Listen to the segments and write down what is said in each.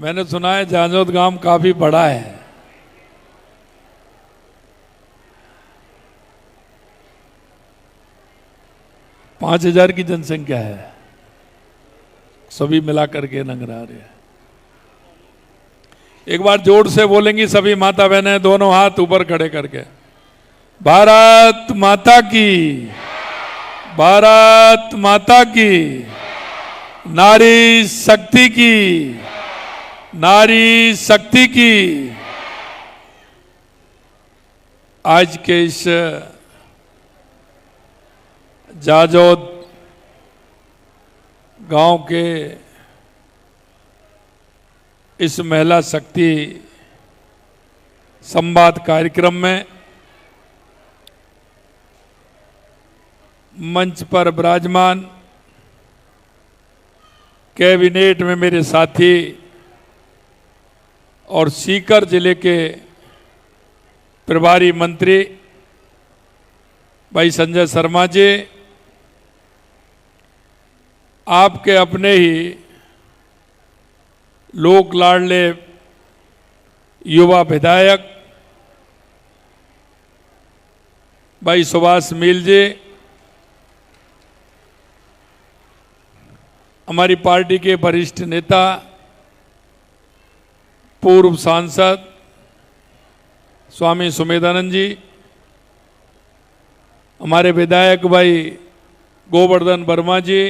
मैंने सुना है जांजोद गांव काफी बड़ा है। पांच 5,000 की जनसंख्या है, सभी मिलाकर के नंगरार है। एक बार जोर से बोलेंगी सभी माता बहनें, दोनों हाथ ऊपर खड़े करके, भारत माता की, भारत माता की, नारी शक्ति की, नारी शक्ति की। आज के इस जाजोद गांव के इस महिला शक्ति संवाद कार्यक्रम में मंच पर विराजमान कैबिनेट में मेरे साथी और सीकर जिले के प्रभारी मंत्री भाई संजय शर्मा जी, आपके अपने ही लोक लाडले युवा विधायक भाई सुभाष मील जी, हमारी पार्टी के वरिष्ठ नेता पूर्व सांसद स्वामी सुमेधानंद जी, हमारे विधायक भाई गोवर्धन वर्मा जी,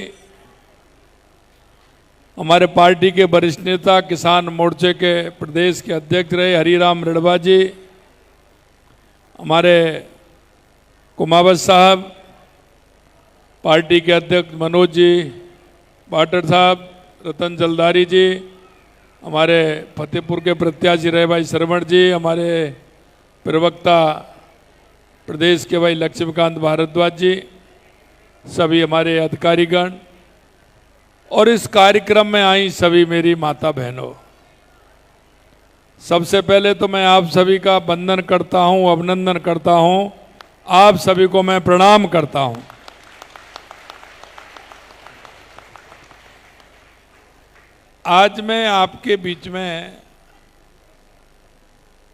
हमारे पार्टी के वरिष्ठ नेता किसान मोर्चे के प्रदेश के अध्यक्ष रहे हरिराम रिड़वा जी, हमारे कुमावत साहब, पार्टी के अध्यक्ष मनोज जी पाटर साहब, रतन जलदारी जी, हमारे फतेहपुर के प्रत्याशी रहे भाई श्रवण जी, हमारे प्रवक्ता प्रदेश के भाई लक्ष्मीकांत भारद्वाज जी, सभी हमारे अधिकारीगण और इस कार्यक्रम में आई सभी मेरी माता बहनों, सबसे पहले तो मैं आप सभी का वंदन करता हूं, अभिनंदन करता हूं, आप सभी को मैं प्रणाम करता हूं। आज मैं आपके बीच में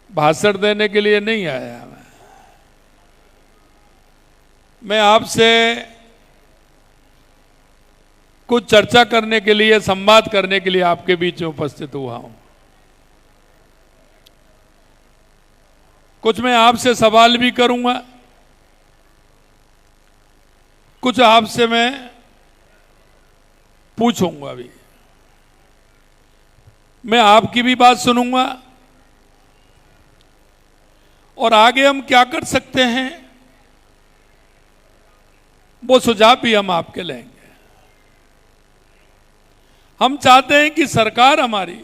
भाषण देने के लिए नहीं आया, मैं आपसे कुछ चर्चा करने के लिए, संवाद करने के लिए आपके बीच में उपस्थित हुआ हूं। कुछ मैं आपसे सवाल भी करूंगा, कुछ आपसे मैं पूछूंगा भी, मैं आपकी भी बात सुनूंगा और आगे हम क्या कर सकते हैं वो सुझाव भी हम आपके लेंगे। हम चाहते हैं कि सरकार हमारी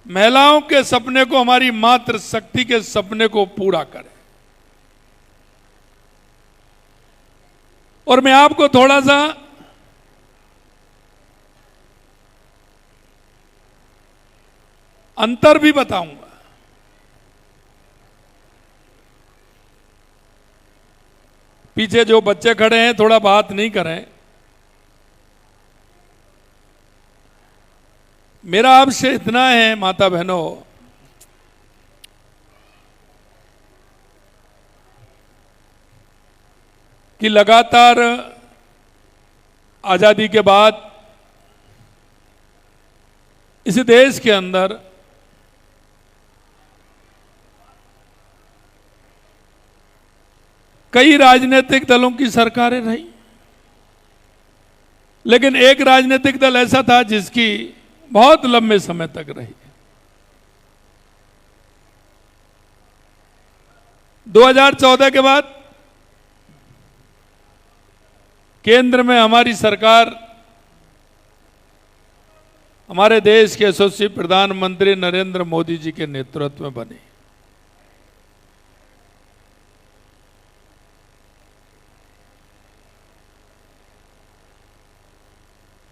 महिलाओं के सपने को, हमारी मातृ शक्ति के सपने को पूरा करे। और मैं आपको थोड़ा सा अंतर भी बताऊंगा। पीछे जो बच्चे खड़े हैं थोड़ा बात नहीं करें। मेरा आपसे इतना है माता बहनों, कि लगातार आजादी के बाद इस देश के अंदर कई राजनीतिक दलों की सरकारें रही, लेकिन एक राजनीतिक दल ऐसा था जिसकी बहुत लंबे समय तक रही। 2014 के बाद केंद्र में हमारी सरकार हमारे देश के यशस्वी प्रधानमंत्री नरेंद्र मोदी जी के नेतृत्व में बनी।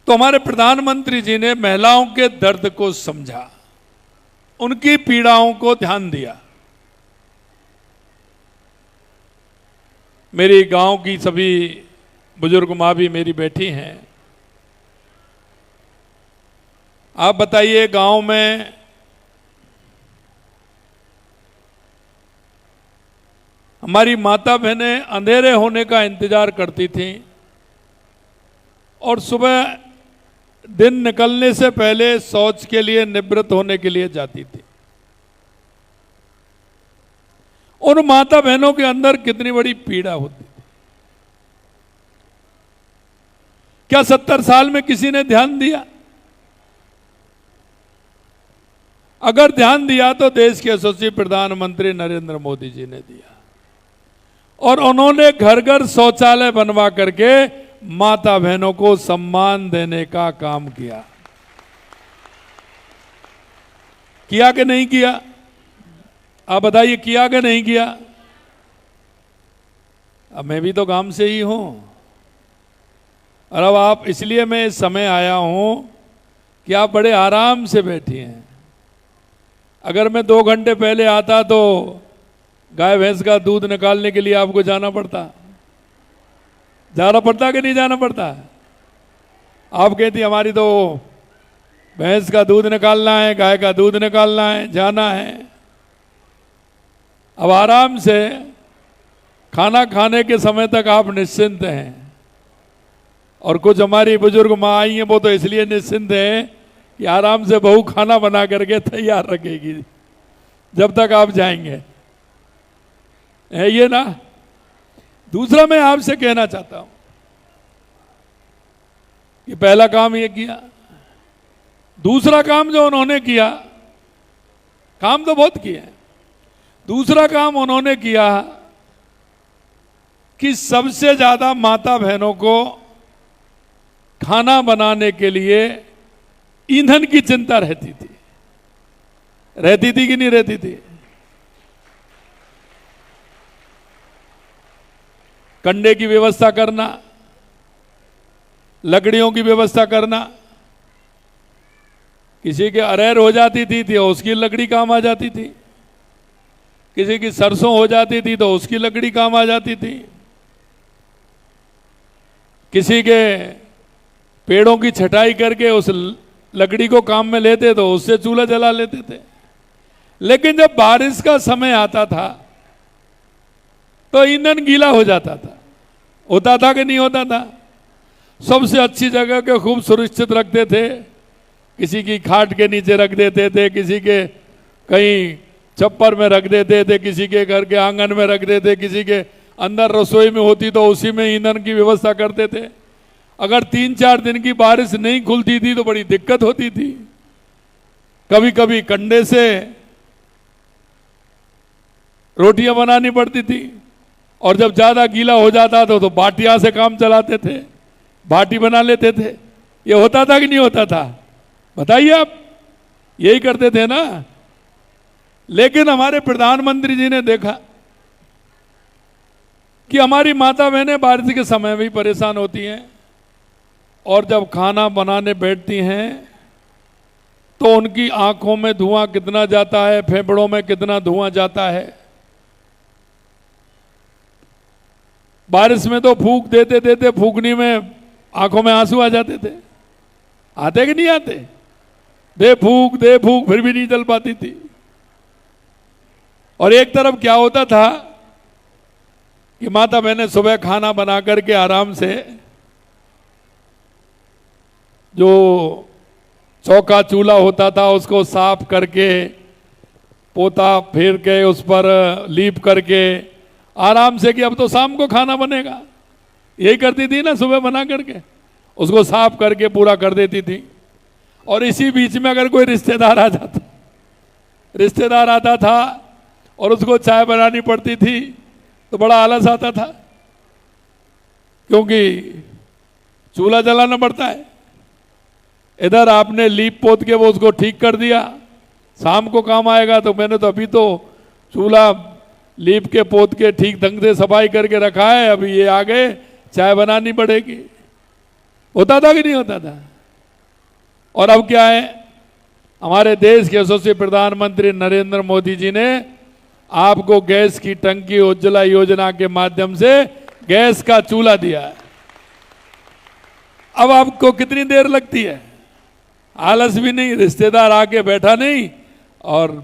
तो हमारे प्रधानमंत्री जी ने महिलाओं के दर्द को समझा, उनकी पीड़ाओं को ध्यान दिया। मेरी गांव की सभी बुजुर्ग माँ भी मेरी बैठी हैं। आप बताइए, गांव में हमारी माता बहनें अंधेरे होने का इंतजार करती थीं और सुबह दिन निकलने से पहले शौच के लिए निवृत्त होने के लिए जाती थी। उन माता बहनों के अंदर कितनी बड़ी पीड़ा होती थी। क्या 70 साल में किसी ने ध्यान दिया? अगर ध्यान दिया तो देश के यशस्वी प्रधानमंत्री नरेंद्र मोदी जी ने दिया, और उन्होंने घर घर शौचालय बनवा करके माता बहनों को सम्मान देने का काम किया। किया कि नहीं किया? आप बताइए, किया कि नहीं किया? अब मैं भी तो गांव से ही हूं, और अब आप, इसलिए मैं इस समय आया हूं कि आप बड़े आराम से बैठी हैं। अगर मैं 2 घंटे पहले आता तो गाय भैंस का दूध निकालने के लिए आपको जाना पड़ता कि नहीं जाना पड़ता? आप कहती हमारी तो भैंस का दूध निकालना है, गाय का दूध निकालना है, जाना है। अब आराम से खाना खाने के समय तक आप निश्चिंत हैं, और कुछ हमारी बुजुर्ग माँ आई हैं, वो तो इसलिए निश्चिंत हैं कि आराम से बहू खाना बना करके तैयार रखेगी जब तक आप जाएंगे, है ये ना? दूसरा मैं आपसे कहना चाहता हूं कि पहला काम ये किया। दूसरा काम जो उन्होंने किया, काम तो बहुत किए हैं, दूसरा काम उन्होंने किया कि सबसे ज्यादा माता बहनों को खाना बनाने के लिए ईंधन की चिंता रहती थी। रहती थी कि नहीं रहती थी? कंडे की व्यवस्था करना, लकड़ियों की व्यवस्था करना, किसी के अरहर हो जाती थी तो उसकी लकड़ी काम आ जाती थी, किसी की सरसों हो जाती थी तो उसकी लकड़ी काम आ जाती थी, किसी के पेड़ों की छटाई करके उस लकड़ी को काम में लेते तो उससे चूल्हा जला लेते थे। लेकिन जब बारिश का समय आता था तो ईंधन गीला हो जाता था। होता था कि नहीं होता था? सबसे अच्छी जगह के खूब सुरक्षित रखते थे, किसी की खाट के नीचे रख देते थे, किसी के कहीं छप्पर में रख देते थे, किसी के घर के आंगन में रख देते, किसी के अंदर रसोई में होती तो उसी में ईंधन की व्यवस्था करते थे। अगर 3-4 दिन की बारिश नहीं खुलती थी तो बड़ी दिक्कत होती थी। कभी कभी कंडे से रोटियां बनानी पड़ती थी, और जब ज्यादा गीला हो जाता था तो बाटियां से काम चलाते थे, बाटी बना लेते थे। ये होता था कि नहीं होता था? बताइए आप, यही करते थे ना? लेकिन हमारे प्रधानमंत्री जी ने देखा कि हमारी माता बहनें बारिश के समय भी परेशान होती हैं, और जब खाना बनाने बैठती हैं तो उनकी आंखों में धुआं कितना जाता है, फेफड़ों में कितना धुआं जाता है। बारिश में तो फूंक देते देते फूंकनी में आंखों में आंसू आ जाते थे। आते कि नहीं आते? दे फूंक फिर भी नहीं चल पाती थी। और एक तरफ क्या होता था कि माता बहनें सुबह खाना बना करके आराम से जो चौका चूल्हा होता था उसको साफ करके, पोता फेर के, उस पर लीप करके आराम से कि अब तो शाम को खाना बनेगा, यही करती थी ना। सुबह बना करके उसको साफ करके पूरा कर देती थी। और इसी बीच में अगर कोई रिश्तेदार आता था और उसको चाय बनानी पड़ती थी तो बड़ा आलस आता था, क्योंकि चूल्हा जलाना पड़ता है। इधर आपने लीप पोत के वो उसको ठीक कर दिया, शाम को काम आएगा। तो मैंने तो अभी तो चूल्हा लीप के पोत के ठीक ढंग से सफाई करके रखा है, अभी ये आ गए, चाय बनानी पड़ेगी। होता था कि नहीं होता था? और अब क्या है, हमारे देश के यशस्वी प्रधानमंत्री नरेंद्र मोदी जी ने आपको गैस की टंकी उज्ज्वला योजना के माध्यम से गैस का चूल्हा दिया है। अब आपको कितनी देर लगती है? आलस भी नहीं, रिश्तेदार आके बैठा नहीं, और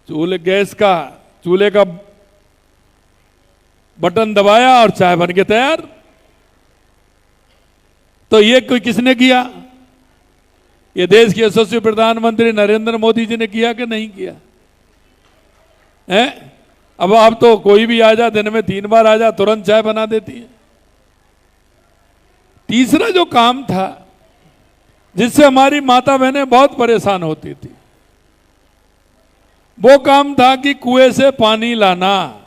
चूल्हे का बटन दबाया और चाय बन के तैयार। तो ये कोई किसने किया? ये देश के यशस्वी प्रधानमंत्री नरेंद्र मोदी जी ने किया कि नहीं किया है? अब आप तो कोई भी आ जा, दिन में 3 बार आ जा, तुरंत चाय बना देती है। तीसरा जो काम था जिससे हमारी माता बहनें बहुत परेशान होती थी, वो काम था कि कुएं से पानी लाना।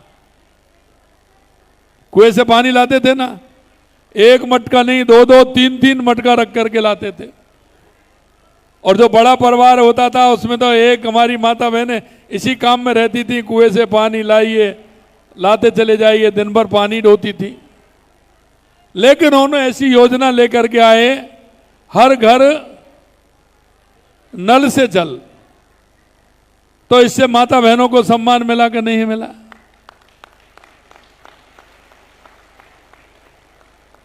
कुएं से पानी लाते थे ना, 1 मटका नहीं, 2-2, 3-3 मटका रख करके लाते थे। और जो बड़ा परिवार होता था उसमें तो एक हमारी माता बहनें इसी काम में रहती थी, कुएं से पानी लाइए, लाते चले जाइए, दिन भर पानी ढोती थी। लेकिन उन्होंने ऐसी योजना लेकर के आए, हर घर नल से जल। तो इससे माता बहनों को सम्मान मिला कि नहीं मिला?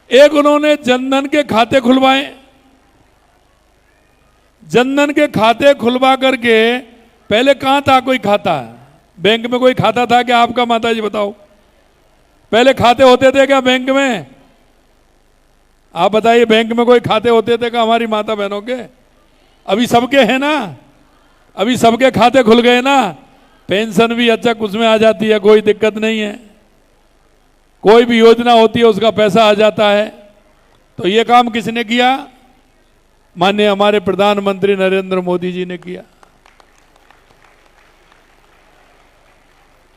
एक उन्होंने जनधन के खाते खुलवाए। जनधन के खाते खुलवा करके, पहले कहां था कोई खाता? बैंक में कोई खाता था क्या आपका? माता जी बताओ, पहले खाते होते थे क्या बैंक में? आप बताइए, बैंक में कोई खाते होते थे क्या हमारी माता बहनों के? अभी सबके हैं ना, अभी सबके खाते खुल गए ना। पेंशन भी अच्छा उसमें आ जाती है, कोई दिक्कत नहीं है। कोई भी योजना होती है उसका पैसा आ जाता है। तो ये काम किसने किया? माननीय हमारे प्रधानमंत्री नरेंद्र मोदी जी ने किया।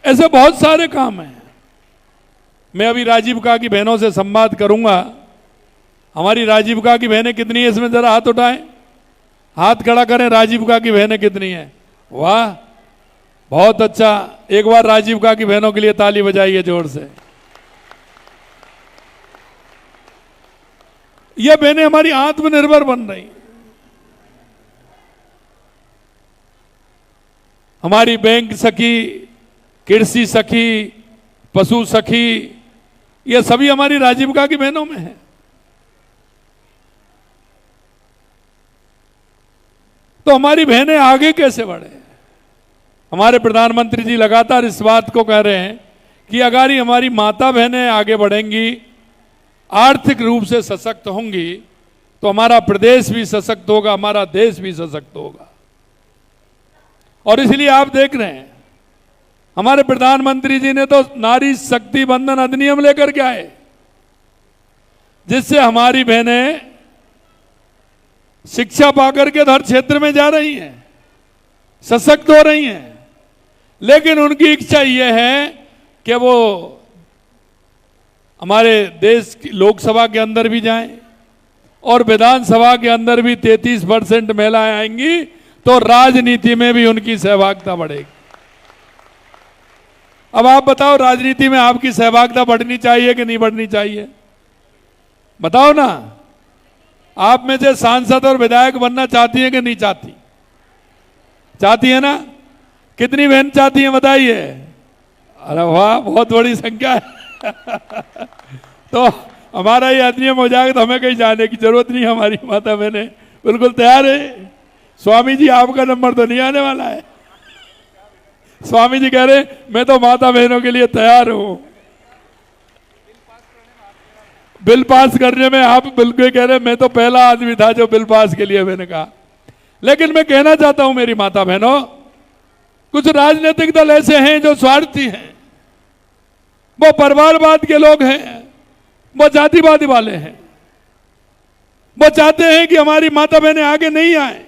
ऐसे बहुत सारे काम हैं। मैं अभी राजीविका की बहनों से संवाद करूंगा। हमारी राजीविका की बहनें कितनी है इसमें? जरा हाथ उठाएं, हाथ खड़ा करें। राजीविका की बहनें कितनी हैं? वाह, बहुत अच्छा। एक बार राजीविका की बहनों के लिए ताली बजाइए जोर से। ये बहनें हमारी आत्मनिर्भर बन रही। हमारी बैंक सखी, कृषि सखी, पशु सखी, ये सभी हमारी राजीविका की बहनों में है। तो हमारी बहनें आगे कैसे बढ़े? हमारे प्रधानमंत्री जी लगातार इस बात को कह रहे हैं कि अगर ही हमारी माता बहनें आगे बढ़ेंगी, आर्थिक रूप से सशक्त होंगी, तो हमारा प्रदेश भी सशक्त होगा, हमारा देश भी सशक्त होगा। और इसलिए आप देख रहे हैं, हमारे प्रधानमंत्री जी ने तो नारी शक्ति बंधन अधिनियम लेकर के आए, जिससे हमारी बहनें शिक्षा पाकर के हर क्षेत्र में जा रही हैं, सशक्त हो रही हैं। लेकिन उनकी इच्छा यह है कि वो हमारे देश की लोकसभा के अंदर भी जाएं और विधानसभा के अंदर भी 33% महिलाएं आएंगी, तो राजनीति में भी उनकी सहभागिता बढ़ेगी। अब आप बताओ, राजनीति में आपकी सहभागिता बढ़नी चाहिए कि नहीं बढ़नी चाहिए? बताओ ना। आप में से सांसद और विधायक बनना चाहती है कि नहीं चाहती? चाहती है ना? कितनी बहन चाहती है बताइए? अरे वाह, बहुत बड़ी संख्या है। तो हमारा ये अधिनियम हो जाएगा तो हमें कहीं जाने की जरूरत नहीं। हमारी माता बहनें बिल्कुल तैयार है। स्वामी जी, आपका नंबर तो नहीं आने वाला है। स्वामी जी कह रहे मैं तो माता बहनों के लिए तैयार हूं। बिल पास करने में आप बिल्कुल कह रहे मैं तो पहला आदमी था जो बिल पास के लिए, मैंने कहा। लेकिन मैं कहना चाहता हूं मेरी माता बहनों, कुछ राजनीतिक दल ऐसे हैं जो स्वार्थी हैं, वो परिवारवाद के लोग हैं, वो जातिवादी वाले हैं। वो चाहते हैं कि हमारी माता बहनें आगे नहीं आए,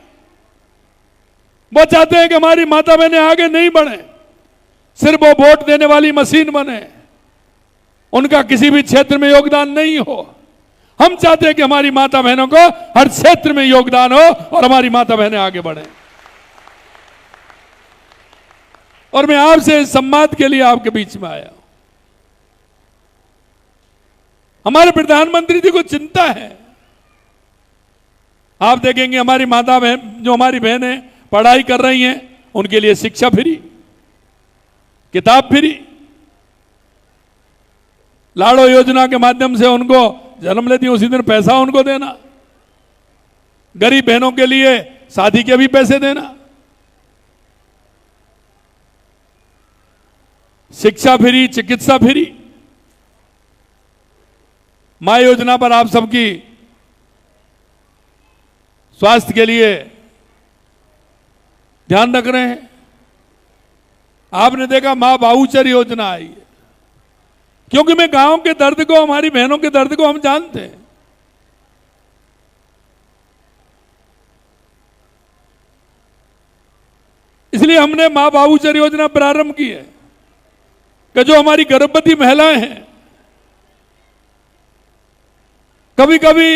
वो चाहते हैं कि हमारी माता बहनें आगे नहीं बढ़े, सिर्फ वो वोट देने वाली मशीन बने, उनका किसी भी क्षेत्र में योगदान नहीं हो। हम चाहते हैं कि हमारी माता बहनों को हर क्षेत्र में योगदान हो और हमारी माता बहनें आगे बढ़े। और मैं आपसे इस संवाद के लिए आपके बीच में आया हूं। हमारे प्रधानमंत्री जी को चिंता है। आप देखेंगे हमारी माता बहन, जो हमारी बहनें पढ़ाई कर रही हैं, उनके लिए शिक्षा फ्री, किताब फ्री, लाड़ो योजना के माध्यम से उनको जन्म लेती उसी दिन पैसा उनको देना। गरीब बहनों के लिए शादी के भी पैसे देना, शिक्षा फ्री, चिकित्सा फ्री, मां योजना पर आप सबकी स्वास्थ्य के लिए ध्यान रख रहे हैं। आपने देखा मां बाहुचर योजना आई है, क्योंकि मैं गांव के दर्द को, हमारी बहनों के दर्द को हम जानते हैं। इसलिए हमने मां बाहुचर योजना प्रारंभ की है कि जो हमारी गर्भवती महिलाएं हैं, कभी कभी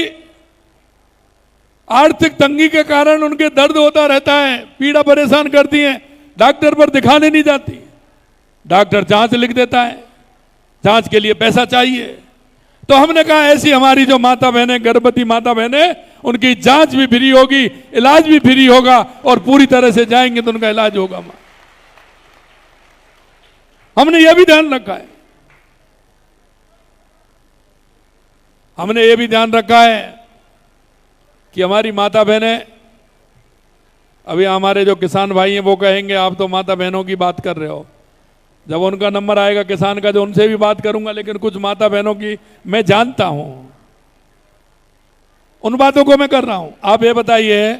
आर्थिक तंगी के कारण उनके दर्द होता रहता है, पीड़ा परेशान करती हैं, डॉक्टर पर दिखाने नहीं जाती, डॉक्टर जांच लिख देता है, जांच के लिए पैसा चाहिए। तो हमने कहा ऐसी हमारी जो माता बहनें, गर्भवती माता बहनें, उनकी जांच भी फ्री होगी, इलाज भी फ्री होगा, और पूरी तरह से जाएंगे तो उनका इलाज होगा। हमने यह भी ध्यान रखा है, हमने यह भी ध्यान रखा है कि हमारी माता बहनें, अभी हमारे जो किसान भाई हैं वो कहेंगे आप तो माता बहनों की बात कर रहे हो, जब उनका नंबर आएगा किसान का, जो उनसे भी बात करूंगा, लेकिन कुछ माता बहनों की मैं जानता हूं, उन बातों को मैं कर रहा हूं। आप ये बताइए,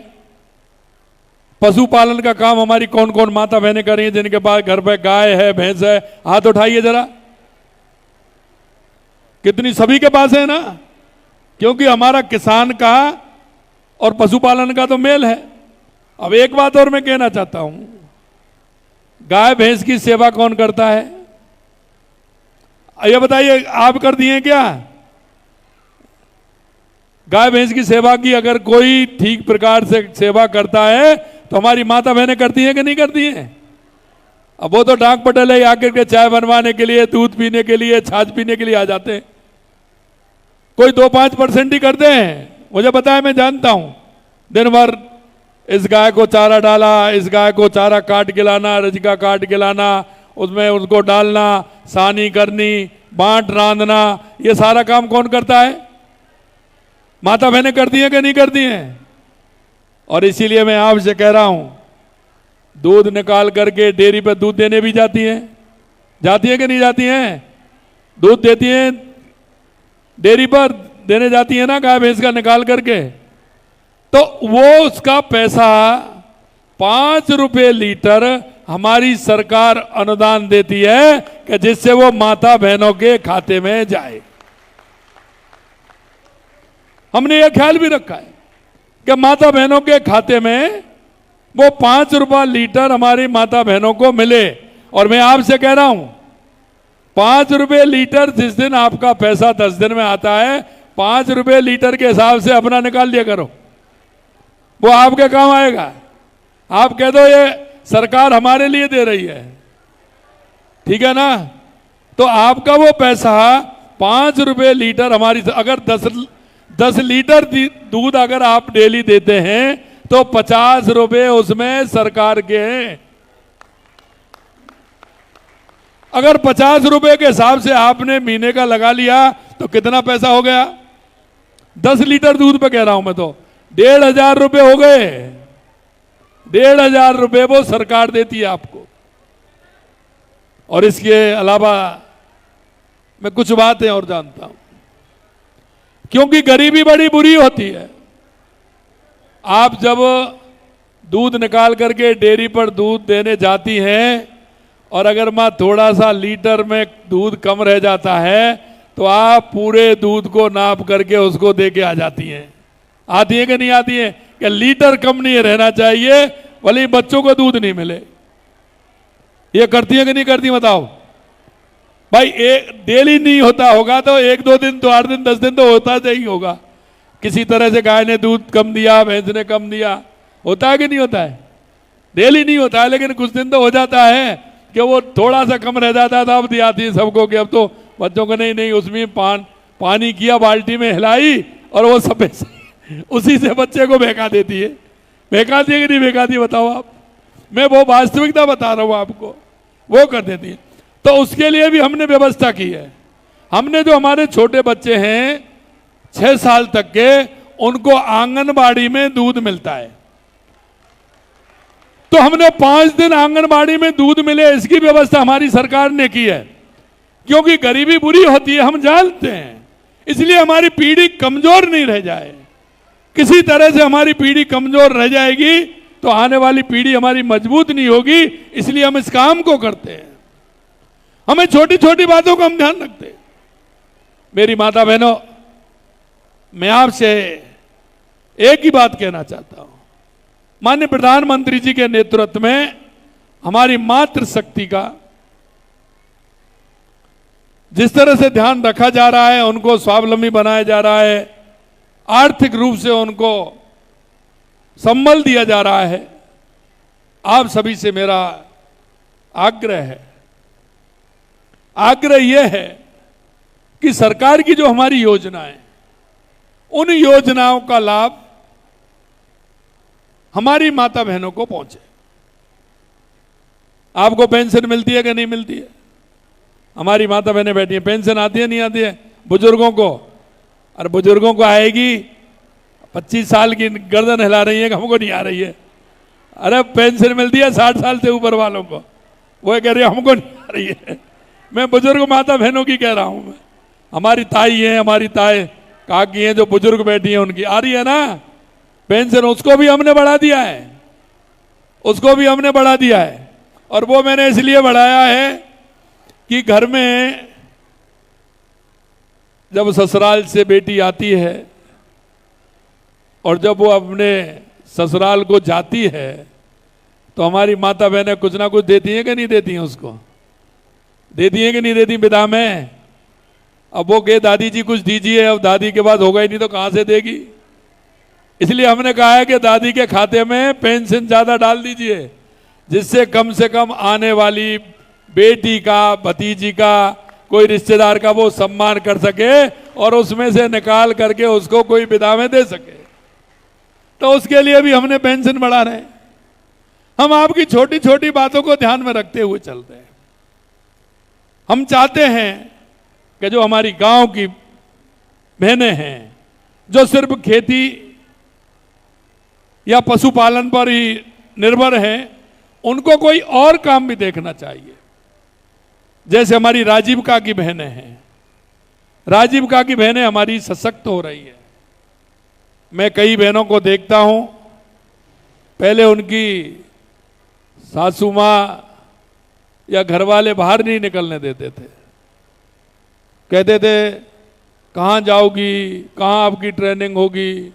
पशुपालन का काम हमारी कौन कौन माता बहनें कर रही हैं, जिनके पास घर पे गाय है, भैंस है, हाथ उठाइए जरा। कितनी? सभी के पास है ना, क्योंकि हमारा किसान का और पशुपालन का तो मेल है। अब एक बात और मैं कहना चाहता हूं, गाय भैंस की सेवा कौन करता है? ये बताइए, आप कर दिए क्या? गाय भैंस की सेवा की अगर कोई ठीक प्रकार से सेवा करता है तो हमारी माता बहनें करती हैं कि नहीं करती हैं? अब वो तो डाक पटेल आकर के चाय बनवाने के लिए, दूध पीने के लिए, छाछ पीने के लिए आ जाते हैं। कोई 2-5% ही करते हैं, मुझे पता है, मैं जानता हूं। दिन भर इस गाय को चारा डाला, इस गाय को चारा काट के लाना, रजिका काट के लाना, उसमें उसको डालना, सानी करनी, बांट रांधना, ये सारा काम कौन करता है? माता बहनें करती हैं कि नहीं करती हैं? और इसीलिए मैं आपसे कह रहा हूं, दूध निकाल करके डेयरी पर दूध देने भी जाती हैं, जाती है कि नहीं जाती हैं? दूध देती हैं, डेयरी पर देने जाती है ना, गाय भैंस का निकाल करके। तो वो उसका पैसा 5 रुपए लीटर हमारी सरकार अनुदान देती है कि जिससे वो माता बहनों के खाते में जाए। हमने ये ख्याल भी रखा है कि माता बहनों के खाते में वो 5 रुपया लीटर हमारी माता बहनों को मिले। और मैं आपसे कह रहा हूं, 5 रुपए लीटर, जिस दिन आपका पैसा 10 दिन में आता है, 5 रुपए लीटर के हिसाब से अपना निकाल लिया करो, वो आपके काम आएगा। आप कह दो ये सरकार हमारे लिए दे रही है, ठीक है ना? तो आपका वो पैसा 5 रुपए लीटर हमारी, अगर 10 लीटर दूध अगर आप डेली देते हैं तो 50 रुपए उसमें सरकार के हैं। अगर 50 रुपए के हिसाब से आपने महीने का लगा लिया तो कितना पैसा हो गया? 10 लीटर दूध पे कह रहा हूं मैं, तो 1,500 रुपए हो गए। 1,500 रुपए वो सरकार देती है आपको। और इसके अलावा मैं कुछ बातें और जानता हूं, क्योंकि गरीबी बड़ी बुरी होती है। आप जब दूध निकाल करके डेयरी पर दूध देने जाती हैं और अगर मां थोड़ा सा लीटर में दूध कम रह जाता है तो आप पूरे दूध को नाप करके उसको दे के आ जाती हैं। आती है कि नहीं आती है? कि लीटर कम नहीं रहना चाहिए, भले ही बच्चों को दूध नहीं मिले। ये करती है कि नहीं करती बताओ भाई? एक डेली नहीं होता होगा तो 1-2 दिन तो 8 दिन 10 दिन तो होता ही होगा। किसी तरह से गाय ने दूध कम दिया, भैंस ने कम दिया, होता है कि नहीं होता है? डेली नहीं होता है, लेकिन कुछ दिन तो हो जाता है कि वो थोड़ा सा कम रह जाता था। अब दी आती है सबको कि अब तो बच्चों को नहीं उसमें पानी किया, बाल्टी में हिलाई और वो सब उसी से बच्चे को बहका देती है। बहकाती है कि नहीं बहकाती बताओ आप? मैं वो वास्तविकता बता रहा हूं आपको, वो कर देती है। तो उसके लिए भी हमने व्यवस्था की है। हमने जो हमारे छोटे बच्चे हैं 6 साल तक के, उनको आंगनबाड़ी में दूध मिलता है। तो हमने 5 दिन आंगनबाड़ी में दूध मिले इसकी व्यवस्था हमारी सरकार ने की है, क्योंकि गरीबी बुरी होती है, हम जानते हैं। इसलिए हमारी पीढ़ी कमजोर नहीं रह जाए। किसी तरह से हमारी पीढ़ी कमजोर रह जाएगी तो आने वाली पीढ़ी हमारी मजबूत नहीं होगी। इसलिए हम इस काम को करते हैं। हमें छोटी छोटी बातों का हम ध्यान रखते हैं। मेरी माता बहनों, मैं आपसे एक ही बात कहना चाहता हूं। माननीय प्रधानमंत्री जी के नेतृत्व में हमारी मातृशक्ति का जिस तरह से ध्यान रखा जा रहा है, उनको स्वावलंबी बनाया जा रहा है, आर्थिक रूप से उनको संबल दिया जा रहा है, आप सभी से मेरा आग्रह यह है कि सरकार की जो हमारी योजनाएं, उन योजनाओं का लाभ हमारी माता बहनों को पहुंचे। आपको पेंशन मिलती है कि नहीं मिलती है? हमारी माता बहनें बैठी हैं, पेंशन आती है नहीं आती है बुजुर्गों को? और बुजुर्गों को आएगी, 25 साल की गर्दन हिला रही है कि हमको नहीं आ रही है। अरे पेंशन मिलती है 60 साल से ऊपर वालों को, वो कह रही है हमको नहीं आ रही है। मैं बुजुर्ग माता बहनों की कह रहा हूं। मैं हमारी ताई है, हमारी ताई काकी हैं जो बुजुर्ग बैठी हैं, उनकी आ रही है ना पेंशन। उसको भी हमने बढ़ा दिया है, उसको भी हमने बढ़ा दिया है। और वो मैंने इसलिए बढ़ाया है कि घर में जब ससुराल से बेटी आती है और जब वो अपने ससुराल को जाती है तो हमारी माता बहनें कुछ ना कुछ देती हैं कि नहीं देती हैं? उसको देती हैं कि नहीं देती विदा में? अब वो कहे दादी जी कुछ दीजिए, अब दादी के बाद होगा ही नहीं तो कहां से देगी? इसलिए हमने कहा है कि दादी के खाते में पेंशन ज्यादा डाल दीजिए, जिससे कम से कम आने वाली बेटी का, भतीजी का, कोई रिश्तेदार का वो सम्मान कर सके और उसमें से निकाल करके उसको कोई विदा में दे सके। तो उसके लिए भी हमने पेंशन बढ़ा रहे हैं। हम आपकी छोटी छोटी बातों को ध्यान में रखते हुए चलते हैं। हम चाहते हैं कि जो हमारी गांव की बहनें हैं, जो सिर्फ खेती या पशुपालन पर ही निर्भर हैं, उनको कोई और काम भी देखना चाहिए। जैसे हमारी राजीविका की बहनें हैं, राजीविका की बहनें हमारी सशक्त हो रही है। मैं कई बहनों को देखता हूं, पहले उनकी सासू मां या घर वाले बाहर नहीं निकलने देते थे, कहते थे कहां जाओगी, कहां आपकी ट्रेनिंग होगी।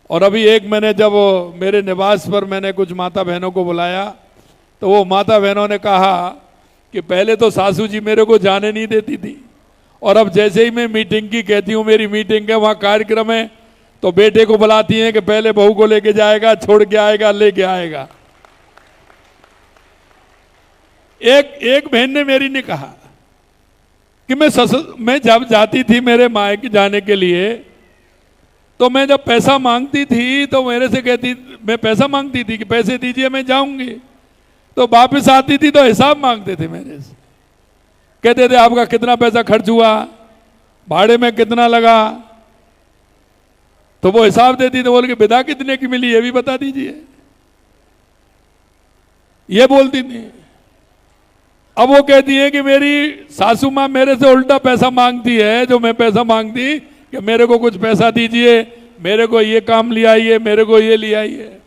और अभी एक मैंने जब मेरे निवास पर मैंने कुछ माता बहनों को बुलाया तो वो माता बहनों ने कहा कि पहले तो सासू जी मेरे को जाने नहीं देती थी, और अब जैसे ही मैं मीटिंग की कहती हूँ मेरी मीटिंग है, वहां कार्यक्रम है, तो बेटे को बुलाती हैं कि पहले बहू को लेके जाएगा, छोड़ के आएगा, लेके आएगा। एक बहन ने मेरी ने कहा कि मैं जब जाती थी मेरे मायके जाने के लिए, तो मैं जब पैसा मांगती थी तो मेरे से कहती, मैं पैसा मांगती थी कि पैसे दीजिए मैं जाऊंगी, तो वापस आती थी तो हिसाब मांगते थे मेरे से, कहते थे आपका कितना पैसा खर्च हुआ, भाड़े में कितना लगा, तो वो हिसाब देती थी। बोल के विदा कितने की मिली ये भी बता दीजिए, ये बोलती थी। अब वो कहती है कि मेरी सासू माँ मेरे से उल्टा पैसा मांगती है, जो मैं पैसा मांगती कि मेरे को कुछ पैसा दीजिए, मेरे को ये काम ले आइए, मेरे को ये ले आइए।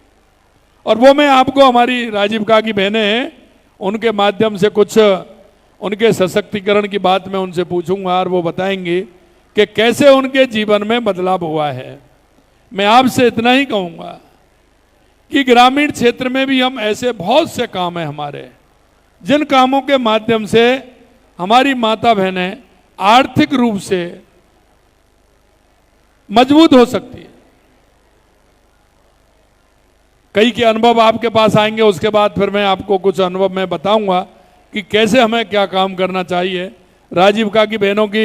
और वो मैं आपको हमारी राजीविका की बहनें हैं, उनके माध्यम से कुछ उनके सशक्तिकरण की बात मैं उनसे पूछूंगा और वो बताएंगे कि कैसे उनके जीवन में बदलाव हुआ है। मैं आपसे इतना ही कहूंगा कि ग्रामीण क्षेत्र में भी हम ऐसे बहुत से काम हैं हमारे, जिन कामों के माध्यम से हमारी माता बहनें आर्थिक रूप से मजबूत हो सकती है। कई के अनुभव आपके पास आएंगे, उसके बाद फिर मैं आपको कुछ अनुभव मैं बताऊंगा कि कैसे हमें क्या काम करना चाहिए। राजीविका की बहनों की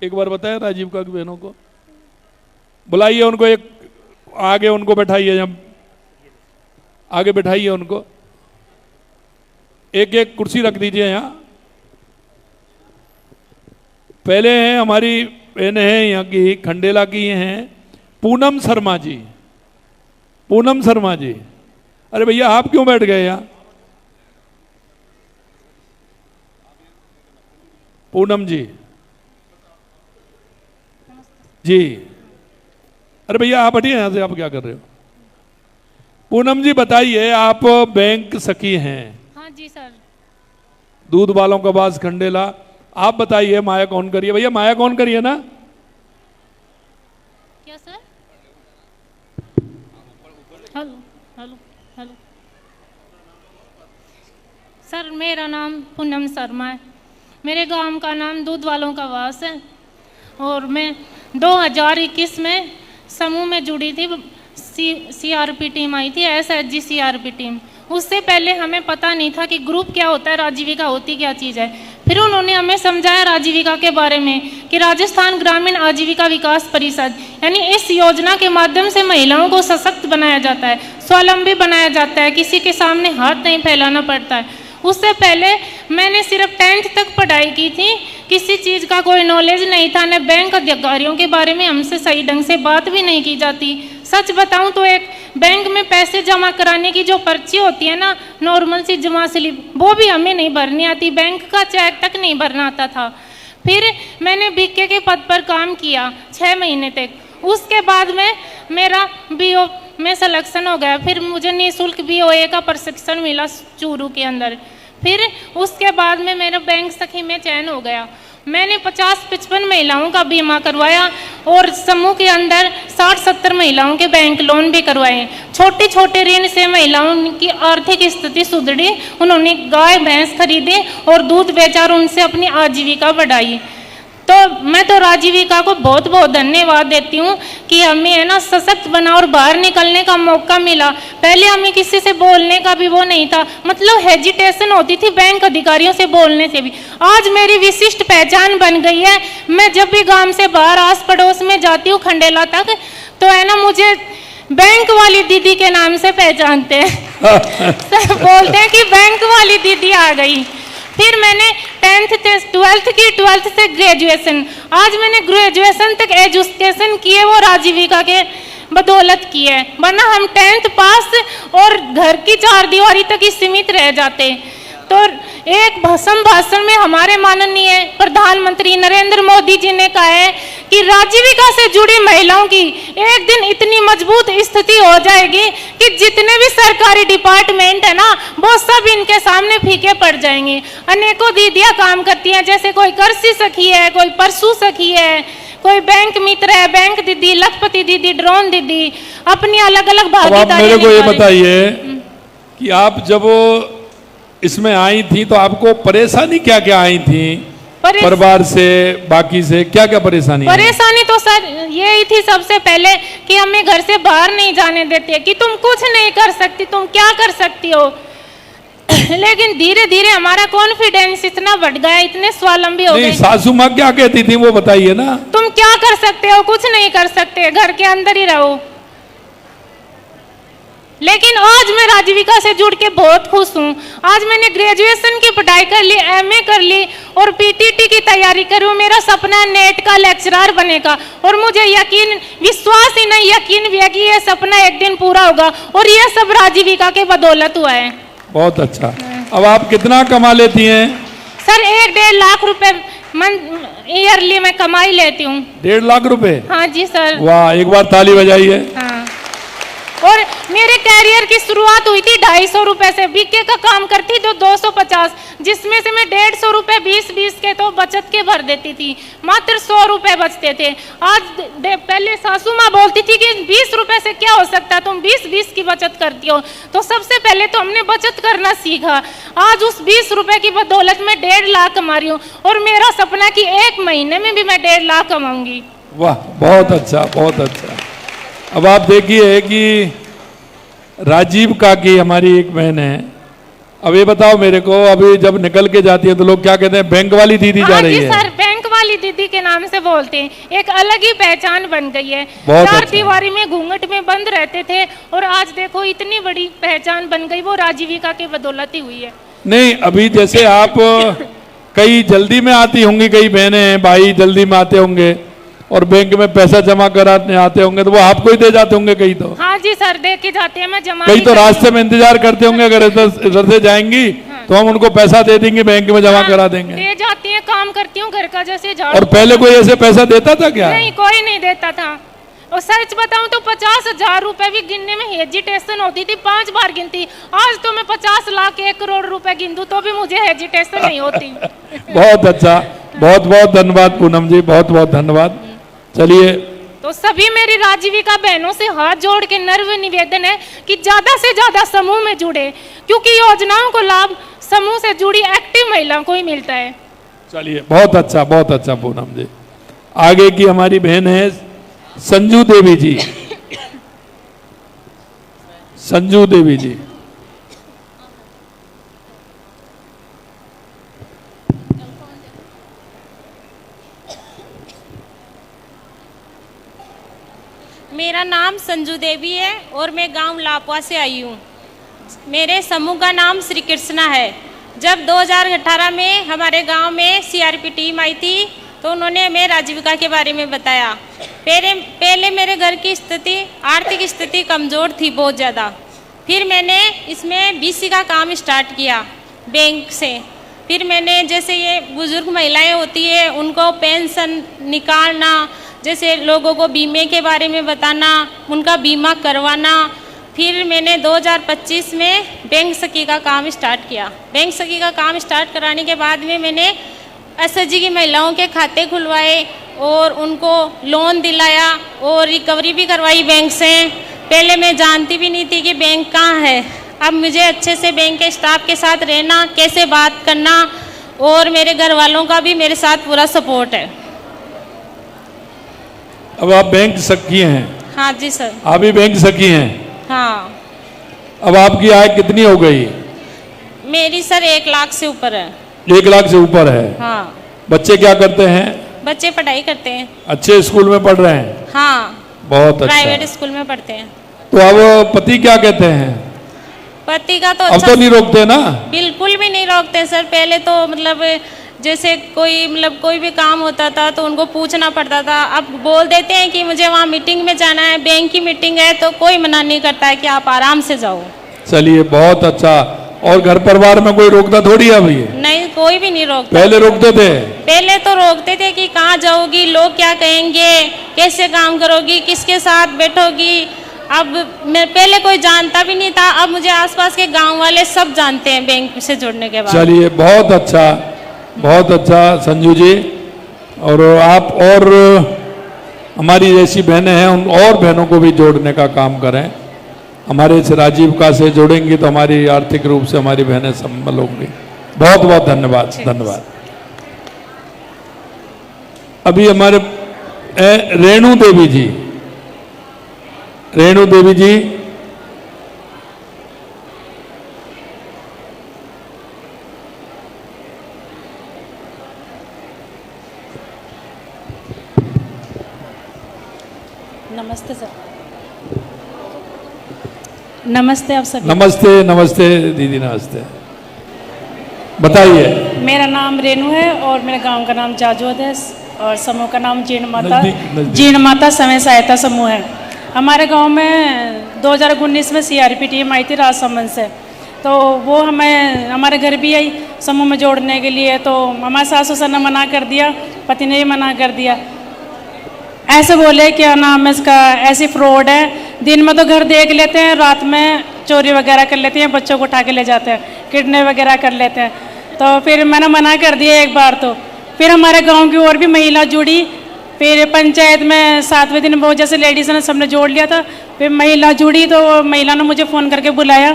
एक बार बताएं, राजीविका की बहनों को बुलाइए, उनको एक आगे उनको बैठाइए, जब आगे बैठाइए उनको, एक एक कुर्सी रख दीजिए। यहां पहले हैं हमारी बहन है यहाँ की खंडेला की हैं पूनम शर्मा जी। पूनम शर्मा जी, अरे भैया आप क्यों बैठ गए यहाँ? पूनम जी जी, अरे भैया आप हटिए यहाँ से, आप क्या कर रहे हो? पूनम जी बताइए, आप बैंक सखी हैं? हाँ जी सर। दूध वालों का बास खंडेला। आप बताइए माइक ऑन करिए भैया, माइक ऑन करिए ना। क्या sir? Hello hello hello sir, मेरा नाम पूनम शर्मा है। मेरे गांव का नाम दूध वालों का वास है और मैं 2021 में समूह में जुड़ी थी। सीआरपी टीम आई थी, एसएचजी सीआरपी टीम। उससे पहले हमें पता नहीं था कि ग्रुप क्या होता है, राजीविका होती क्या चीज़ है। फिर उन्होंने हमें समझाया राजीविका के बारे में कि राजस्थान ग्रामीण आजीविका विकास परिषद, यानी इस योजना के माध्यम से महिलाओं को सशक्त बनाया जाता है, स्वावलंबी बनाया जाता है, किसी के सामने हाथ नहीं फैलाना पड़ता है। उससे पहले मैंने सिर्फ 10th तक पढ़ाई की थी, किसी चीज़ का कोई नॉलेज नहीं था, न बैंक अधिकारियों के बारे में हमसे सही ढंग से बात भी नहीं की जाती। सच बताऊं तो एक बैंक में पैसे जमा कराने की जो पर्ची होती है ना, नॉर्मल सी जमा स्लिप, वो भी हमें नहीं भरनी आती, बैंक का चेक तक नहीं भरना आता था। फिर मैंने बीके के पद पर काम किया 6 महीने तक। उसके बाद में मेरा बीओ में सिलेक्शन हो गया। फिर मुझे निःशुल्क बीओए का प्रशिक्षण मिला चूरू के अंदर। फिर उसके बाद में मेरा बैंक सखी में चयन हो गया। मैंने 50-55 महिलाओं का बीमा करवाया और समूह के अंदर 60-70 महिलाओं के बैंक लोन भी करवाए। छोटे छोटे ऋण से महिलाओं की आर्थिक स्थिति सुधरी, उन्होंने गाय भैंस खरीदे और दूध बेचा और उनसे अपनी आजीविका बढ़ाई। तो मैं तो राजीविका को बहुत बहुत धन्यवाद देती हूँ कि हमें है ना सशक्त बना और बाहर निकलने का मौका मिला। पहले हमें किसी से बोलने का भी वो नहीं था, मतलब हेजिटेशन होती थी बैंक अधिकारियों से बोलने से भी। आज मेरी विशिष्ट पहचान बन गई है। मैं जब भी गांव से बाहर आस पड़ोस में जाती हूँ खंडेला तक, तो है ना मुझे बैंक वाली दीदी के नाम से पहचानते हैं। सब बोलते हैं कि बैंक वाली दीदी आ गई। फिर मैंने 10th से 12th की, 12th से ग्रेजुएशन, आज मैंने ग्रेजुएशन तक एजुकेशन किए वो राजीविका के बदौलत की है, वरना हम 10th पास और घर की 4 दीवारी तक ही सीमित रह जाते। तो एक भाषण में हमारे माननीय प्रधानमंत्री नरेंद्र मोदी जी ने कहा है कि राजीविका से जुड़ी महिलाओं की एक दिन इतनी मजबूत स्थिति हो जाएगी कि जितने भी सरकारी डिपार्टमेंट है ना, वो सब इनके सामने फीके पड़ जाएंगे। अनेकों दीदियां काम करती हैं, जैसे कोई कृषि सखी है, कोई पशु सखी है, कोई बैंक मित्र है, बैंक दीदी, लखपति दीदी, ड्रोन दीदी, अपनी अलग अलग भागीदारी। मेरे को ये बताइए कि आप जब इसमें आई थी तो आपको परेशानी क्या क्या आई थी? परिवार से, बाकी से क्या क्या परेशानी? परेशानी तो सर यही थी सबसे पहले कि हमें घर से बाहर नहीं जाने देते, कि तुम कुछ नहीं कर सकती, तुम क्या कर सकती हो। लेकिन धीरे धीरे हमारा कॉन्फिडेंस इतना बढ़ गया, इतने स्वावलंबी हो गए। सासू माँ क्या कहती थी वो बताइए ना। तुम क्या कर सकते हो, कुछ नहीं कर सकते, घर के अंदर ही रहो। लेकिन आज मैं राजीविका से जुड़ के बहुत खुश हूँ। आज मैंने ग्रेजुएशन की पढ़ाई कर ली, एमए कर ली और पीटीटी की तैयारी कर रही हूँ। मेरा सपना है नेट का लेक्चरर बने का, और मुझे यकीन, विश्वास ही नहीं यकीन भी है कि ये सपना एक दिन पूरा होगा, और ये सब राजीविका के बदौलत हुआ है। बहुत अच्छा। अब आप कितना कमा लेती हैं? सर 1-1.5 लाख रुपए ईयरली में कमाई लेती हूँ। 1.5 लाख रुपए? हाँ जी सर। वाह, एक बार ताली बजाइए। हाँ। और मेरे कैरियर की शुरुआत हुई थी 250 रुपए से। बीके का काम करती तो 250, जिसमें से मैं 150 रुपए 20-20 के तो बचत के भर देती थी, मात्र 100 रुपए बचते थे। आज पहले सासू माँ बोलती थी कि 20 रुपए से क्या हो सकता है, तुम 20-20 की बचत करती हो। तो सबसे पहले तो हमने बचत करना सीखा। आज उस 20 रुपए की बदौलत में 1.5 लाख कमा रही हूँ, और मेरा सपना कि 1 महीने में भी मैं 1.5 लाख कमाऊंगी। वाह, बहुत अच्छा, बहुत अच्छा। अब आप देखिए कि राजीविका की हमारी एक बहन है। अब ये बताओ मेरे को, अभी जब निकल के जाती है तो लोग क्या कहते हैं, बैंक वाली दीदी जा रही है। सर बैंक वाली दीदी के नाम से बोलते हैं, एक अलग ही पहचान बन गई है। 4 दीवारी में घूंघट में बंद रहते थे, और आज देखो इतनी बड़ी पहचान बन गई, वो राजीविका के बदौलत ही हुई है। नहीं, अभी जैसे आप कई जल्दी में आती होंगी, कई बहनें भाई जल्दी में आते होंगे, और बैंक में पैसा जमा कराने आते होंगे तो वो आपको ही दे जाते होंगे कहीं तो। हाँ जी सर, दे के जाते हैं, मैं जमा कहीं नहीं तो करती रास्ते हूँ। में इंतजार करते होंगे, अगर इधर से जाएंगी तो हम उनको पैसा दे देंगे, बैंक में जमा हाँ, करा देंगे। दे जाती है, काम करती हूँ घर का, जैसे झाड़ू। और पहले कोई ऐसे पैसा देता था क्या? नहीं, कोई नहीं देता था। और सच बताऊं तो 50,000 रुपए भी गिनने में हेजिटेशन होती थी, 5 बार गिनती। आज तो मैं 50 लाख 1 करोड़ रुपए गिन दूं तो भी मुझे हेजिटेशन नहीं होती। बहुत अच्छा, बहुत बहुत धन्यवाद पूनम जी, बहुत बहुत धन्यवाद। चलिए, तो सभी मेरी राजीविका बहनों से हाथ जोड़ के नर्व निवेदन है कि ज्यादा से ज्यादा समूह में जुड़े, क्योंकि योजनाओं को लाभ समूह से जुड़ी एक्टिव महिलाओं को ही मिलता है। चलिए, बहुत अच्छा पूनम जी। आगे की हमारी बहन है संजू देवी जी। संजू देवी जी, मेरा नाम संजू देवी है और मैं गांव लापवा से आई हूँ। मेरे समूह का नाम श्री कृष्णा है। जब 2018 में हमारे गांव में सीआरपी टीम आई थी तो उन्होंने हमें राजीविका के बारे में बताया। पहले मेरे घर की स्थिति, आर्थिक स्थिति कमज़ोर थी बहुत ज़्यादा। फिर मैंने इसमें बीसी का काम स्टार्ट किया बैंक से। फिर मैंने, जैसे ये बुज़ुर्ग महिलाएं होती है उनको पेंशन निकालना, जैसे लोगों को बीमे के बारे में बताना, उनका बीमा करवाना। फिर मैंने 2025 में बैंक सखी का काम स्टार्ट किया। बैंक सखी का काम स्टार्ट कराने के बाद में मैंने एसएचजी की महिलाओं के खाते खुलवाए और उनको लोन दिलाया और रिकवरी भी करवाई बैंक से। पहले मैं जानती भी नहीं थी कि बैंक कहाँ है। अब मुझे अच्छे से बैंक के स्टाफ के साथ रहना, कैसे बात करना, और मेरे घर वालों का भी मेरे साथ पूरा सपोर्ट है। अब आप बैंक सखी हैं? हाँ जी सर। आप भी बैंक सखी हैं? हाँ। अब आपकी आय कितनी हो गई? मेरी सर 1 लाख से ऊपर है। 1 लाख से ऊपर है? हाँ। बच्चे क्या करते हैं? बच्चे पढ़ाई करते हैं। अच्छे स्कूल में पढ़ रहे हैं? हाँ, बहुत अच्छा। प्राइवेट स्कूल में पढ़ते हैं। तो अब पति क्या कहते हैं? पति का तो अब अच्छा, तो नहीं रोकते ना? बिल्कुल भी नहीं रोकते सर। पहले तो मतलब जैसे कोई भी काम होता था तो उनको पूछना पड़ता था। अब बोल देते हैं कि मुझे वहाँ मीटिंग में जाना है, बैंक की मीटिंग है, तो कोई मना नहीं करता है कि आप आराम से जाओ। चलिए, बहुत अच्छा। और घर परिवार में कोई रोकता थोड़ी है अभी? नहीं, कोई भी नहीं रोकता। पहले रोकते थे? पहले तो रोकते थे कि कहाँ जाओगी, लोग क्या कहेंगे, कैसे काम करोगी, किसके साथ बैठोगी। अब मैं पहले कोई जानता भी नहीं था, अब मुझे आसपास के गांव वाले सब जानते हैं बैंक से जुड़ने के बाद। चलिए, बहुत अच्छा संजू जी। और आप और हमारी जैसी बहनें हैं उन और बहनों को भी जोड़ने का काम करें। हमारे इस राजीविका से जोड़ेंगी तो हमारी आर्थिक रूप से हमारी बहनें संबल होंगी। बहुत बहुत धन्यवाद। अभी हमारे रेणु देवी जी, नमस्ते सर। नमस्ते आप सभी। नमस्ते दीदी, नमस्ते। बताइए। मेरा नाम रेणु है और मेरे गांव का नाम जाजोद है और समूह का नाम जीर्ण नजदीक। जीर्ण माता समय सहायता समूह है। हमारे गांव में 2019 में सीआरपी टीम आई थी राजसमंद से, तो वो हमारे घर भी आई समूह में जोड़ने के लिए। तो हमारे सास ससुर ने मना कर दिया, पति ने भी मना कर दिया। ऐसे बोले क्या नाम है इसका, ऐसी फ्रॉड है, दिन में तो घर देख लेते हैं, रात में चोरी वगैरह कर लेते हैं, बच्चों को उठा के ले जाते हैं, किडनैप वगैरह कर लेते हैं। तो फिर मैंने मना कर दिया एक बार। तो फिर हमारे गांव की और भी महिला जुड़ी। फिर पंचायत में 7वें दिन बहुत जैसे लेडीज़ ने सबने जोड़ लिया था। फिर महिला जुड़ी तो महिला ने मुझे फ़ोन करके बुलाया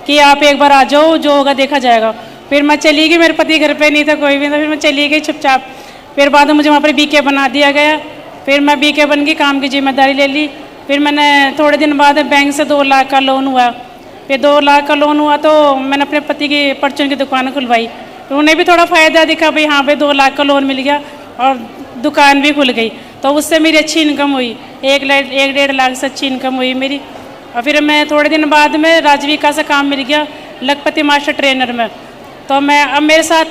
कि आप एक बार आ जाओ, जो होगा देखा जाएगा। फिर मैं चली गई, मेरे पति घर पे नहीं था कोई भी, तो फिर मैं चली गई चुपचाप। फिर बाद में मुझे वहाँ पर बीके बना दिया गया। फिर मैं बीके बन गई, काम की जिम्मेदारी ले ली। फिर मैंने थोड़े दिन बाद बैंक से 2 लाख का लोन हुआ। फिर 2 लाख का लोन हुआ तो मैंने अपने पति की परचून की दुकान खुलवाई, तो उन्हें भी थोड़ा फ़ायदा दिखा, भाई हाँ भाई 2 लाख का लोन मिल गया और दुकान भी खुल गई। तो उससे मेरी अच्छी इनकम हुई, 1-1.5 लाख से अच्छी इनकम हुई मेरी। और फिर मैं थोड़े दिन बाद में राजीविका से काम मिल गया लखपति मास्टर ट्रेनर में। तो अब मेरे साथ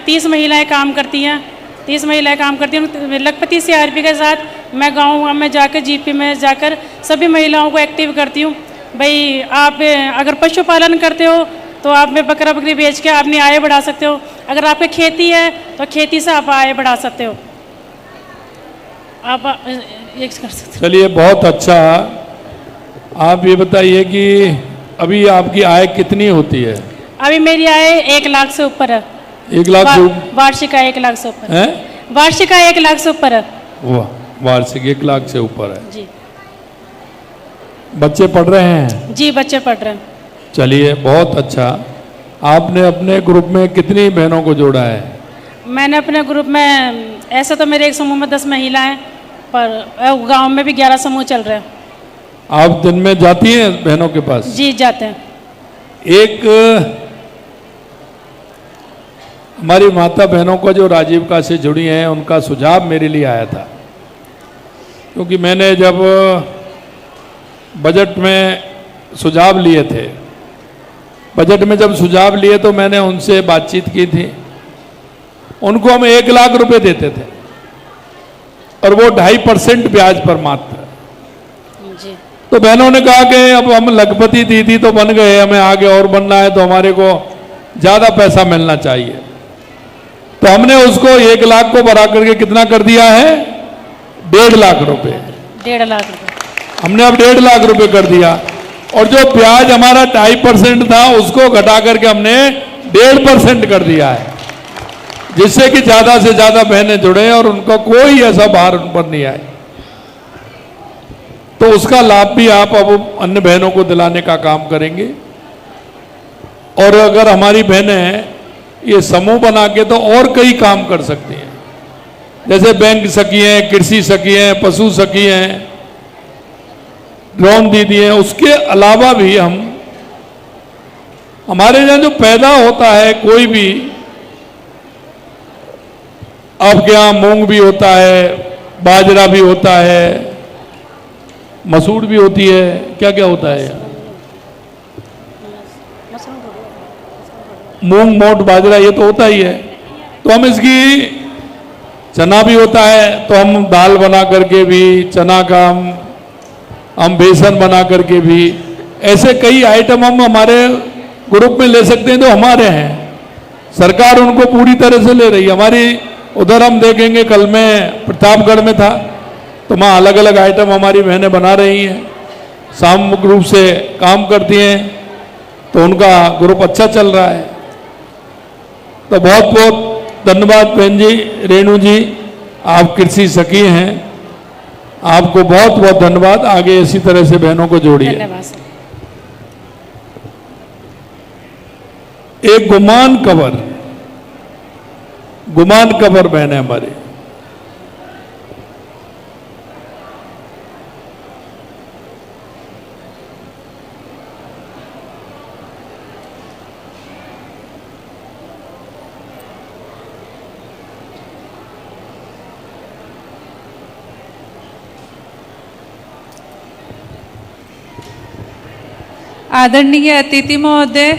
30 महिलाएं काम करती हैं 30 महिलाएं काम करती हैं। लखपति CRP के साथ मैं गाँव में जाकर GP में जाकर सभी महिलाओं को एक्टिव करती हूँ। भाई आप अगर पशुपालन करते हो तो आप में बकरा बकरी बेच के अपनी आय बढ़ा सकते हो। अगर आपकी खेती है तो खेती से आप आय बढ़ा सकते हो। आप ये कर सकते हो। चलिए, बहुत अच्छा। आप ये बताइए कि अभी आपकी आय कितनी होती है? अभी मेरी आय 1 लाख से ऊपर है। 1 लाख से वार्षिक आय 1 लाख से ऊपर है। वार्षिक आय 1 लाख से ऊपर है। वाह, वार्षिक 1 लाख से ऊपर है जी। बच्चे पढ़ रहे हैं? जी, बच्चे पढ़ रहे हैं। चलिए, बहुत अच्छा। आपने अपने ग्रुप में कितनी बहनों को जोड़ा है? मैंने अपने ग्रुप में, ऐसा तो मेरे एक समूह में 10 महिलाएं, पर गांव में भी 11 समूह चल रहे हैं। आप दिन में जाती हैं बहनों के पास? जी, जाते हैं। एक हमारी माता बहनों को जो राजीविका से जुड़ी हैं, उनका सुझाव मेरे लिए आया था, क्योंकि मैंने जब बजट में सुझाव लिए थे, बजट में जब सुझाव लिए तो मैंने उनसे बातचीत की थी। उनको हम 1 लाख रुपए देते थे और वो 2.5% ब्याज पर मात्र। जी। तो बहनों ने कहा कि अब हम लखपति दीदी तो बन गए, हमें आगे और बनना है, तो हमारे को ज़्यादा पैसा मिलना चाहिए। तो हमने उसको 1 लाख को बढ़ा करके कितना कर दिया है? 1.5 लाख रुपए। 1.5 लाख रुपए हमने अब 1.5 लाख रुपए कर दिया, और जो ब्याज हमारा 2.5% था उसको घटा करके हमने 1.5% कर दिया है, जिससे कि ज्यादा से ज्यादा बहनें जुड़े और उनका कोई ऐसा भार उन पर नहीं आए। तो उसका लाभ भी आप अब अन्य बहनों को दिलाने का काम करेंगे। और अगर हमारी बहनें ये समूह बना के तो और कई काम कर सकती हैं, जैसे बैंक सखी हैं, कृषि सखी हैं, पशु सखी हैं, ड्रोन दीदी हैं। उसके अलावा भी हम, हमारे यहाँ जो पैदा होता है कोई भी, आपके यहाँ मूंग भी होता है, बाजरा भी होता है, मसूर भी होती है, क्या क्या होता है यहाँ? मूंग, मोट, बाजरा, ये तो होता ही है। तो हम इसकी, चना भी होता है, तो हम दाल बना करके भी, चना का हम बेसन बना करके भी, ऐसे कई आइटम हम हमारे ग्रुप में ले सकते हैं जो हमारे हैं। सरकार उनको पूरी तरह से ले रही है। हमारी उधर हम देखेंगे, कल में प्रतापगढ़ में था, तो वहाँ अलग अलग आइटम हमारी बहनें बना रही हैं, सामूहिक रूप से काम करती हैं, तो उनका ग्रुप अच्छा चल रहा है। तो बहुत बहुत धन्यवाद बहन जी, रेणु जी, आप कृषि सखी हैं, आपको बहुत बहुत धन्यवाद। आगे इसी तरह से बहनों को जोड़िए। धन्यवाद सर। एक गुमान कवर बहन है हमारी। आदरणीय अतिथि महोदय,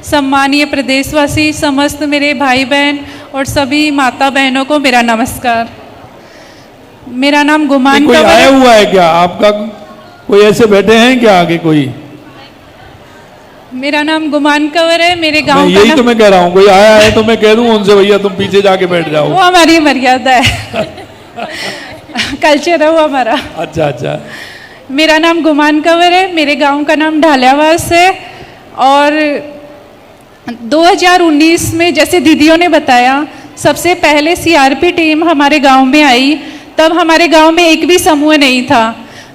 सम्मानीय प्रदेशवासी, समस्त मेरे भाई बहन और सभी माता बहनों को मेरा नमस्कार। मेरा नाम गुमान कोई कंवर आया हुआ है क्या आपका? कोई ऐसे बैठे हैं क्या आगे कोई? मेरा नाम गुमान कंवर है। मेरे गांव यही तो मैं कह रहा हूँ, कोई आया है तो मैं कह दूं उनसे, भैया तुम पीछे जाके बैठ जाओ। वो हमारी मर्यादा है कल्चर है वो हमारा। अच्छा अच्छा। मेरा नाम गुमान कंवर है। मेरे गांव का नाम ढालियावास है। और 2019 में, जैसे दीदियों ने बताया, सबसे पहले CRP टीम हमारे गांव में आई। तब हमारे गांव में एक भी समूह नहीं था।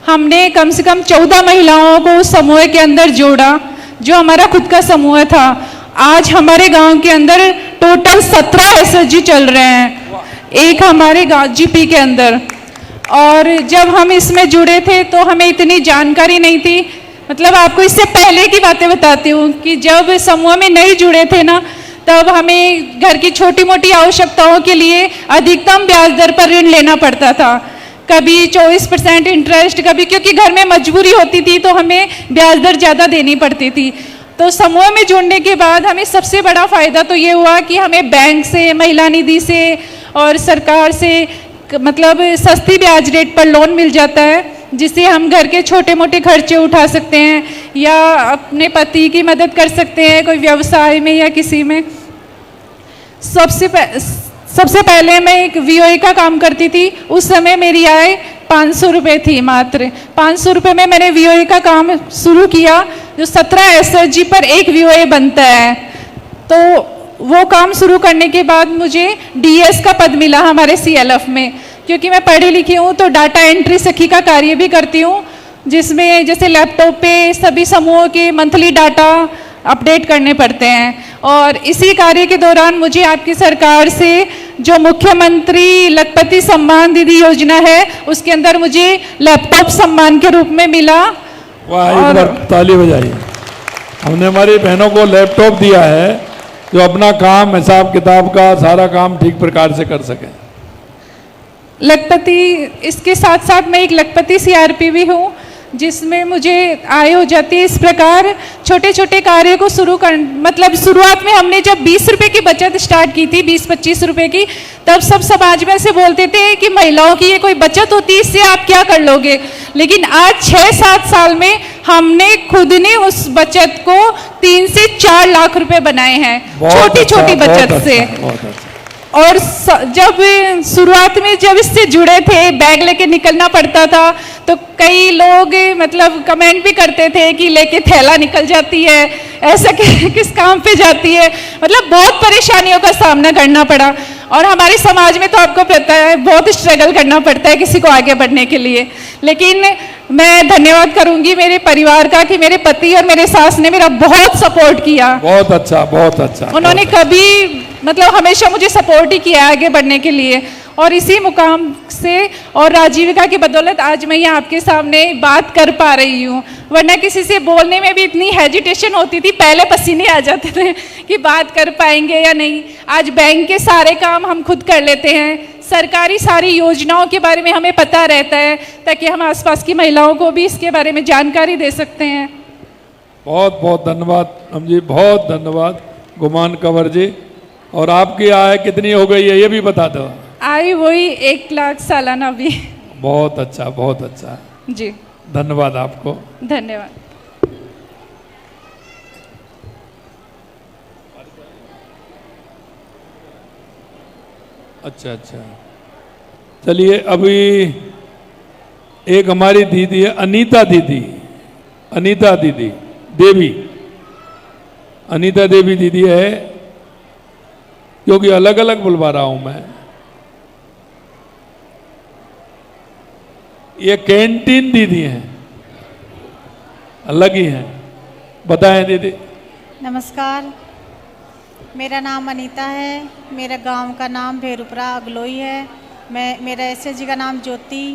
हमने कम से कम 14 महिलाओं को उस समूह के अंदर जोड़ा, जो हमारा खुद का समूह था। आज हमारे गांव के अंदर टोटल 17 SHG चल रहे हैं, एक हमारे गांव GP के अंदर। और जब हम इसमें जुड़े थे तो हमें इतनी जानकारी नहीं थी। मतलब आपको इससे पहले की बातें बताती हूँ कि जब समूह में नहीं जुड़े थे ना, तब हमें घर की छोटी मोटी आवश्यकताओं के लिए अधिकतम ब्याज दर पर ऋण लेना पड़ता था। कभी 24% इंटरेस्ट, कभी, क्योंकि घर में मजबूरी होती थी तो हमें ब्याज दर ज़्यादा देनी पड़ती थी। तो समूह में जुड़ने के बाद हमें सबसे बड़ा फ़ायदा तो ये हुआ कि हमें बैंक से, महिला निधि से और सरकार से मतलब सस्ती ब्याज रेट पर लोन मिल जाता है, जिससे हम घर के छोटे मोटे खर्चे उठा सकते हैं या अपने पति की मदद कर सकते हैं कोई व्यवसाय में या किसी में। सबसे पहले मैं एक वीओए का काम करती थी। उस समय मेरी आय 500 रुपये थी, मात्र 500 रुपये में मैंने वीओए का काम शुरू किया, जो 17 एसएचजी पर एक वीओए बनता है। तो वो काम शुरू करने के बाद मुझे डीएस का पद मिला हमारे सीएलएफ में, क्योंकि मैं पढ़ी लिखी हूँ तो डाटा एंट्री सखी का कार्य भी करती हूँ, जिसमें जैसे लैपटॉप पे सभी समूहों के मंथली डाटा अपडेट करने पड़ते हैं। और इसी कार्य के दौरान मुझे आपकी सरकार से जो मुख्यमंत्री लखपति सम्मान निधि योजना है, उसके अंदर मुझे लैपटॉप सम्मान के रूप में मिला। वाह, एक बार ताली बजाइए। हमने हमारी बहनों को लैपटॉप दिया है जो अपना काम, हिसाब किताब का सारा काम ठीक प्रकार से कर सके। लखपति, इसके साथ साथ मैं एक लखपति सीआरपी भी हूँ, जिसमें मुझे आय हो जाती है। इस प्रकार छोटे छोटे कार्य को मतलब शुरुआत में हमने जब 20 रुपये की बचत स्टार्ट की थी, 20-25 रुपये की, तब सब समाज में से बोलते थे कि महिलाओं की ये कोई बचत होती है, इससे आप क्या कर लोगे। लेकिन आज 6-7 साल में हमने खुद ने उस बचत को 3 से 4 लाख रुपए बनाए हैं, छोटी छोटी बचत से। और जब शुरुआत में जब इससे जुड़े थे, बैग लेके निकलना पड़ता था, तो कई लोग मतलब कमेंट भी करते थे कि लेके थैला निकल जाती है, ऐसा किस काम पे जाती है। मतलब बहुत परेशानियों का सामना करना पड़ा। और हमारे समाज में तो आपको पता है बहुत स्ट्रगल करना पड़ता है किसी को आगे बढ़ने के लिए। लेकिन मैं धन्यवाद करूंगी मेरे परिवार का कि मेरे पति और मेरे सास ने मेरा बहुत सपोर्ट किया। बहुत अच्छा, बहुत अच्छा। उन्होंने कभी मतलब हमेशा मुझे सपोर्ट ही किया आगे बढ़ने के लिए। और इसी मुकाम से और राजीविका की बदौलत आज मैं यहाँ आपके सामने बात कर पा रही हूँ, वरना किसी से बोलने में भी इतनी हेजिटेशन होती थी, पहले पसीने आ जाते थे कि बात कर पाएंगे या नहीं। आज बैंक के सारे काम हम खुद कर लेते हैं, सरकारी सारी योजनाओं के बारे में हमें पता रहता है, ताकि हम आसपास की महिलाओं को भी इसके बारे में जानकारी दे सकते हैं। बहुत बहुत धन्यवाद हम जी, बहुत धन्यवाद गुमान कंवर जी। और आपकी आय कितनी हो गई है ये भी बता दो। आय वही 1 लाख सालाना भी। बहुत अच्छा, बहुत अच्छा जी, धन्यवाद आपको। धन्यवाद। अच्छा अच्छा, चलिए अभी एक हमारी दीदी है अनीता दीदी, अनीता दीदी देवी, अनीता देवी दीदी है, क्योंकि अलग अलग बुलवा रहा हूं मैं। ये कैंटीन दीदी हैं, अलग ही हैं, बताएं दीदी। नमस्कार, मेरा नाम अनीता है, मेरा गांव का नाम भेरुपुरा अगलोई है। मेरा एसएचजी का नाम ज्योति